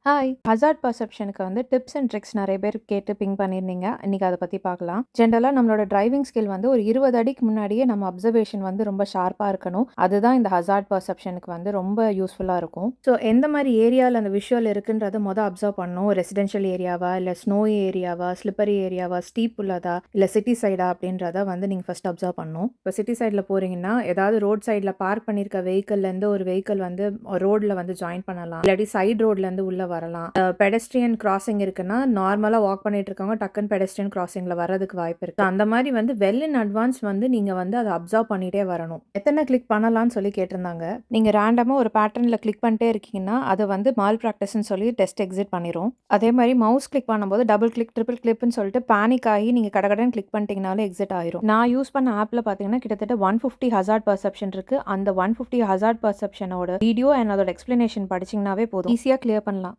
Hi! Hazard பெர்செப்ஷனுக்கு வந்து tips and tricks நெறைய பேர் கேட்டு பிங் பண்ணியிருந்தீங்க. இன்னைக்கு அத பத்தி பார்க்கலாம். ஜென்ரலா நம்மளோட டிரைவிங் ஸ்கில் வந்து ஒரு 20 அடிக்கு முன்னாடியே நம்ம அப்சர்வேஷன் வந்து ரொம்ப ஷார்ப்பா இருக்கணும். அதுதான் இந்த ஹசார்ட் பெர்செப்ஷனுக்கு வந்து ரொம்ப யூஸ்ஃபுல்லா இருக்கும். ஸோ எந்த மாரி ஏரியால அந்த விஷுவல் இருக்குன்றத அப்சர்வ் பண்ணணும். ரெசிடென்ஷியல் ஏரியாவா, இல்ல ஸ்னோய் ஏரியாவா, ஸ்லிப்பரி ஏரியாவா, ஸ்டீப் உள்ளதா, இல்ல சிட்டி சைடா அப்படின்றத வந்து நீங்க ஃபர்ஸ்ட் அப்சர்வ் பண்ணணும். இப்போ சிட்டி சைட்ல போறீங்கன்னா, ஏதாவது ரோட் சைட்ல பார்க் பண்ணியிருக்க வெஹிக்கிள்லேருந்து ஒரு வெஹிக்கிள் வந்து ரோட்ல வந்து ஜாயின் பண்ணலாம். இல்லாட்டி சைட் ரோட்லேருந்து உள்ள வரலாம். பெடஸ்ட்ரியன் கிராசிங் இருக்குன்னா நார்மலா வாக் பண்ணிட்டு இருக்கவங்க டக்குன்னு பெடஸ்ட்ரியன் கிராசிங்ல வர்றதுக்கு வாய்ப்பு இருக்கு. அந்த மாதிரி வந்து வெல் இன் அட்வான்ஸ் வந்து நீங்க வந்து அதை அப்சர்வ் பண்ணிட்டே வரணும். எத்தனை கிளிக் பண்ணலாம்னு சொல்லி கேட்டிருந்தாங்க. நீங்க ரேண்டமா ஒரு பேட்டர்ன்ல கிளிக் பண்ணிட்டே இருக்கீங்கன்னா அதை வந்து மால் ப்ராக்டிஸ்ன்னு சொல்லி டெஸ்ட் எக்ஸிட் பண்ணிரும். அதே மாதிரி மவுஸ் கிளிக் பண்ணும்போது டபுள் கிளிக் ட்ரிபிள் கிளிக்னு சொல்லிட்டு பேனிக் ஆகி நீங்க கடகடன்னு கிளிக் பண்ணிட்டீங்கனாலே எக்ஸிட் ஆயிரும். நான் யூஸ் பண்ண ஆப்ல பாத்தீங்கன்னா கிட்டத்தட்ட 150 ஹசார்ட் பர்செப்ஷன் இருக்கு. அந்த 150 ஹசார்ட் பர்செப்ஷனோட வீடியோ அண்ட் அதோட எக்ஸ்பிளனேஷன் படிச்சீங்கன்னாவே போதும், ஈஸியா கிளியர் பண்ணலாம்.